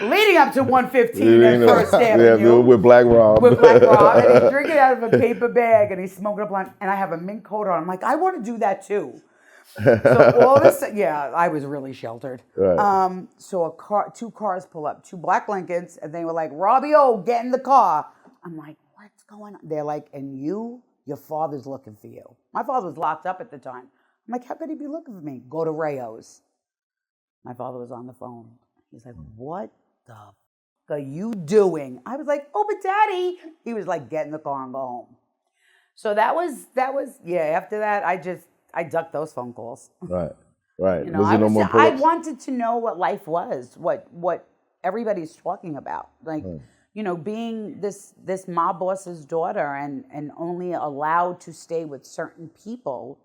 leading up to 115 at First Avenue. Yeah, with Black Rob. With Black Rob, and he's drinking out of a paper bag, and he's smoking a blunt, and I have a mink coat on. I'm like, I want to do that too. So all this, yeah, I was really sheltered. Right. So two cars pull up, two black Lincolns, and they were like, Robbie O, get in the car. I'm like, what's going on? They're like, and your father's looking for you. My father was locked up at the time. I'm like, how could he be looking for me? Go to Rayo's. My father was on the phone. He's like, what the f*** are you doing? I was like, oh, but Daddy. He was like, get in the car and go home. So that was, yeah, after that, I ducked those phone calls. Right. You know, was there no more I wanted to know what life was, what everybody's talking about. Like, you know, being this mob boss's daughter and only allowed to stay with certain people.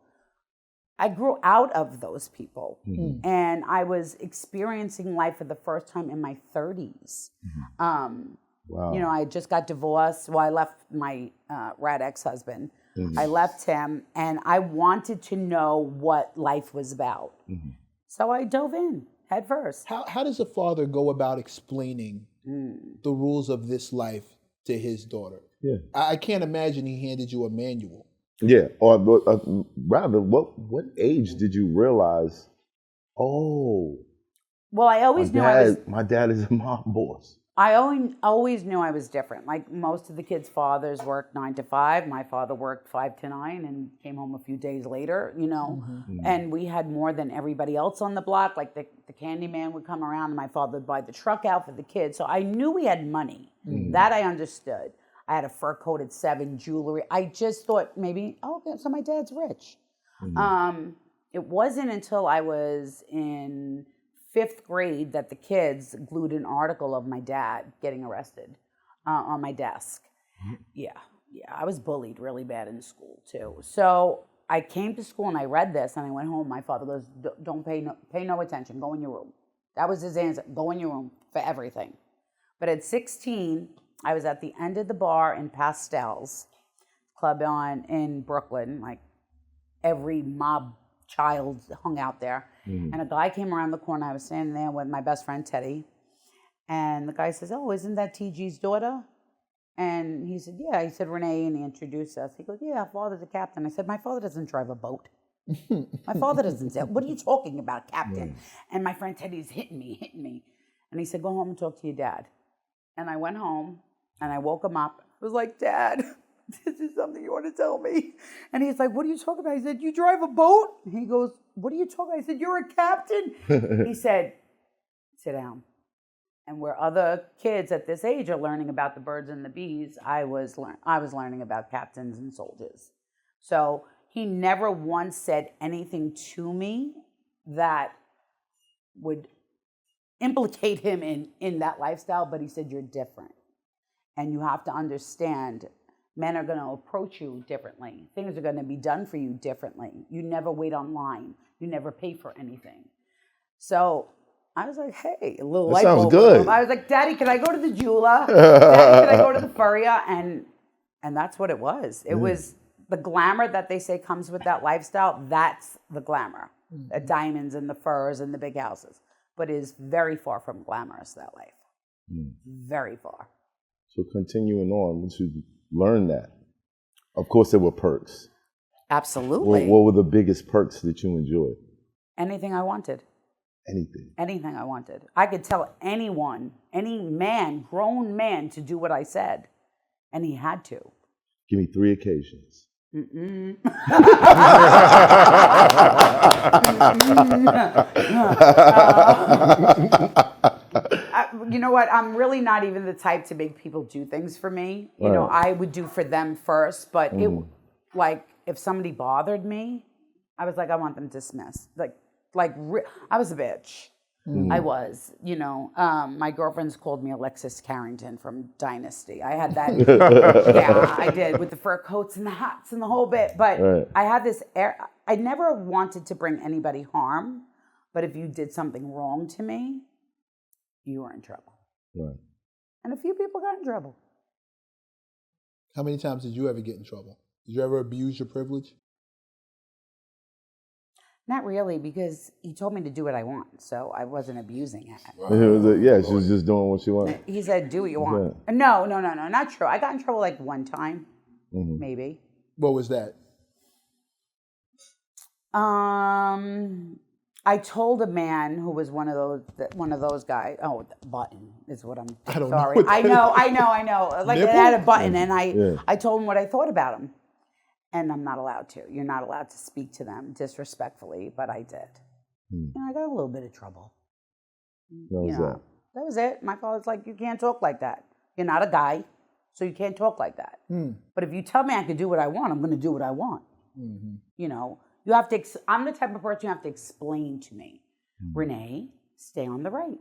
I grew out of those people, and I was experiencing life for the first time in my 30s. Wow. You know, I just got divorced. Well, I left my rat ex-husband. I left him, and I wanted to know what life was about. So I dove in head first. How does a father go about explaining the rules of this life to his daughter? Yeah. I can't imagine he handed you a manual. Yeah, or rather, what age did you realize? Oh, well, I always knew my dad is a mob boss. I always knew I was different. Like most of the kids' fathers worked 9 to 5. My father worked 5 to 9 and came home a few days later. You know, and we had more than everybody else on the block. Like the candy man would come around, and my father would buy the truck out for the kids. So I knew we had money. That I understood. I had a fur-coated 7 jewelry. I just thought maybe, oh, okay, so my dad's rich. It wasn't until I was in 5th grade that the kids glued an article of my dad getting arrested on my desk. Yeah, I was bullied really bad in school too. So I came to school and I read this and I went home. My father goes, don't pay no attention, go in your room. That was his answer, go in your room for everything. But at 16, I was at the end of the bar in Pastels Club in Brooklyn. Like every mob child hung out there. And a guy came around the corner. I was standing there with my best friend, Teddy. And the guy says, oh, isn't that TG's daughter? And he said, yeah. He said, Renee, and he introduced us. He goes, yeah, father's a captain. I said, my father doesn't drive a boat. My father doesn't say, what are you talking about, captain? And my friend Teddy's hitting me. And he said, go home and talk to your dad. And I went home. And I woke him up. I was like, Dad, this is something you want to tell me. And he's like, what are you talking about? I said, you drive a boat? And he goes, what are you talking about? I said, you're a captain? He said, sit down. And where other kids at this age are learning about the birds and the bees, I was learning about captains and soldiers. So he never once said anything to me that would implicate him in that lifestyle, but he said, you're different. And you have to understand, men are going to approach you differently. Things are going to be done for you differently. You never wait online. You never pay for anything. So I was like, hey, a little light bulb. Sounds good. I was like, Daddy, can I go to the jeweler? Daddy, can I go to the furrier? And that's what it was. It was the glamour that they say comes with that lifestyle. That's the glamour. The diamonds and the furs and the big houses. But it is very far from glamorous, that life. Very far. So continuing on, once you learned that, of course there were perks. Absolutely. What were the biggest perks that you enjoyed? Anything I wanted. Anything I wanted. I could tell anyone, any man, grown man, to do what I said. And he had to. Give me 3 occasions. You know what? I'm really not even the type to make people do things for me. You know, I would do for them first. But it, like, if somebody bothered me, I was like, I want them dismissed. I was a bitch. I was, you know. My girlfriends called me Alexis Carrington from Dynasty. I had that. Yeah, I did, with the fur coats and the hats and the whole bit. But I had this air. I never wanted to bring anybody harm. But if you did something wrong to me, you were in trouble. Right. And a few people got in trouble. How many times did you ever get in trouble? Did you ever abuse your privilege? Not really, because he told me to do what I want, so I wasn't abusing it. Yeah, she was just doing what she wanted. He said, do what you want. No, not true. I got in trouble like one time, maybe. What was that? I told a man who was one of those guys. Oh, button is what I'm. I don't sorry. know what that I know. Like it Nipple? had a button, and I told him what I thought about him, and I'm not allowed to. You're not allowed to speak to them disrespectfully, but I did. And I got a little bit of trouble. That was it. My father's like, you can't talk like that. You're not a guy, so you can't talk like that. But if you tell me I can do what I want, I'm going to do what I want. You know. You have to. I'm the type of person you have to explain to me. Renee, stay on the right.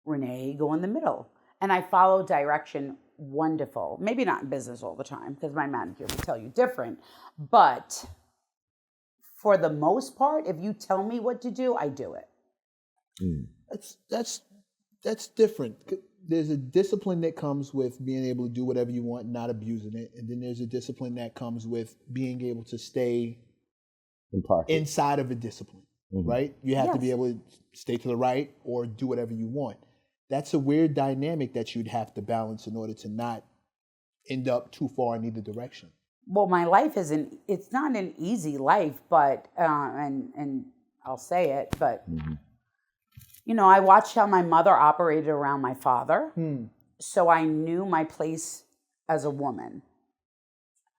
Renee, go in the middle. And I follow direction wonderful. Maybe not in business all the time, because my manager will tell you different. But for the most part, if you tell me what to do, I do it. That's different. There's a discipline that comes with being able to do whatever you want, not abusing it, and then there's a discipline that comes with being able to stay inside of a discipline, right? You have to be able to stay to the right or do whatever you want. That's a weird dynamic that you'd have to balance in order to not end up too far in either direction. Well, my life it's not an easy life, but, and I'll say it, but, you know, I watched how my mother operated around my father, so I knew my place as a woman.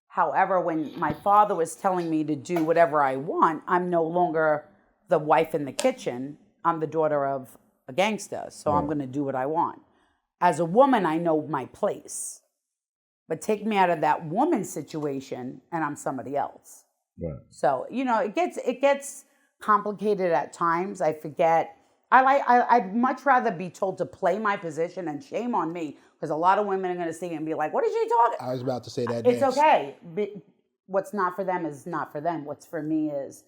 However, when my father was telling me to do whatever I want, I'm no longer the wife in the kitchen. I'm the daughter of a gangster, so I'm going to do what I want. As a woman, I know my place. But take me out of that woman situation, and I'm somebody else. Right. So, you know, it gets complicated at times. I forget. I'd much rather be told to play my position, and shame on me. Because a lot of women are going to see it and be like, what is she talking? I was about to say that It's next. okay. What's not for them is not for them. What's for me is,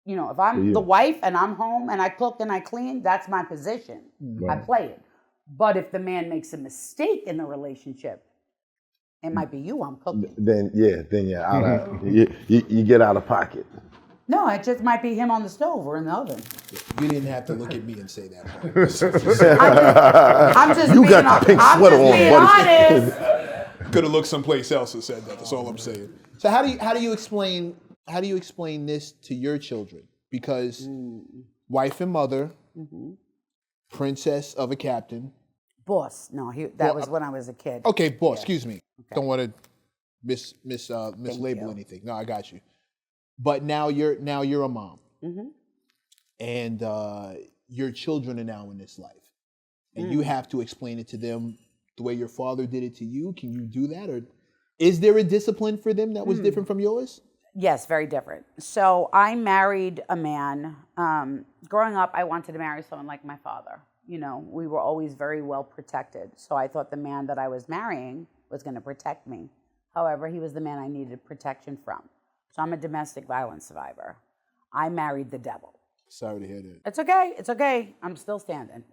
you know, if I'm the wife and I'm home and I cook and I clean, that's my position. I play it. But if the man makes a mistake in the relationship, it might be you I'm cooking. Then you get out of pocket. No, it just might be him on the stove or in the oven. You didn't have to look at me and say that. I'm just You being got the pink sweater on, buddy. honest. Could have looked someplace else and said that. That's all I'm saying. So how do you explain this to your children? Because wife and mother, princess of a captain. Boss. No, that was when I was a kid. Okay, boss. Excuse me. Okay. Don't want to mislabel anything. No, I got you. But now you're a mom, and your children are now in this life, and you have to explain it to them the way your father did it to you. Can you do that, or is there a discipline for them that was different from yours? Yes, very different. So I married a man. Growing up, I wanted to marry someone like my father. You know, we were always very well protected. So I thought the man that I was marrying was going to protect me. However, he was the man I needed protection from. So I'm a domestic violence survivor. I married the devil. Sorry to hear that. It's okay. It's okay. I'm still standing.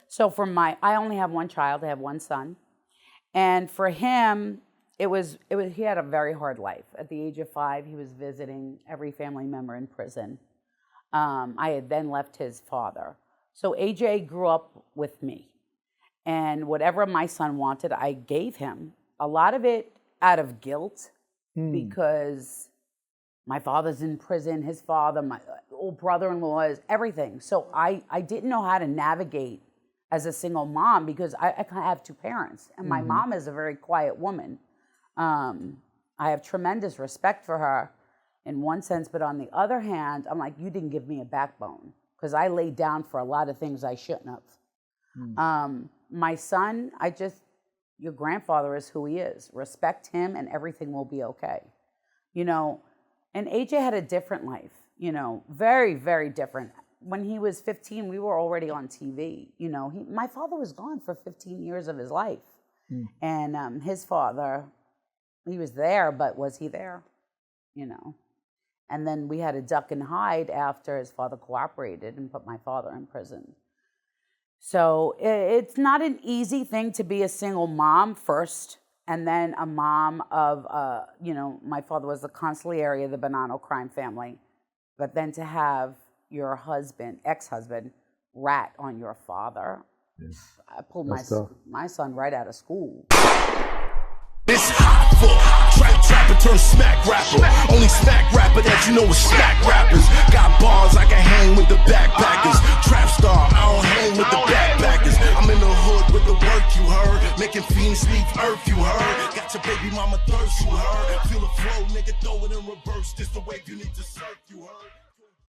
So I only have one child. I have one son. And for him, he had a very hard life. At the age of 5, he was visiting every family member in prison. I had then left his father. So AJ grew up with me. And whatever my son wanted, I gave him. A lot of it out of guilt, because my father's in prison, his father, my old brother-in-law is everything. So I didn't know how to navigate as a single mom, because I have 2 parents. And my mom is a very quiet woman. I have tremendous respect for her in one sense, but on the other hand, I'm like, you didn't give me a backbone, because I laid down for a lot of things I shouldn't have. My son, your grandfather is who he is. Respect him and everything will be okay. You know, and AJ had a different life, you know, very, very different. When he was 15, we were already on TV. You know, my father was gone for 15 years of his life. And his father, he was there, but was he there? You know? And then we had to duck and hide after his father cooperated and put my father in prison. So it's not an easy thing to be a single mom first, and then a mom of, my father was the consigliere of the Bonanno crime family. But then to have your husband, ex-husband, rat on your father, I pulled my son right out of school. This Hoffa, trapper turn smack rapper. Only smack rapper that you know is smack rappers. Got bars, I can hang with the backpackers. Trap star, I don't hang with the backpackers. I'm in the hood with the work, you heard. Making fiends leave earth, you heard. Got your baby mama thirst, you heard. Feel the flow, nigga, throw it in reverse. This the wave you need to surf, you heard.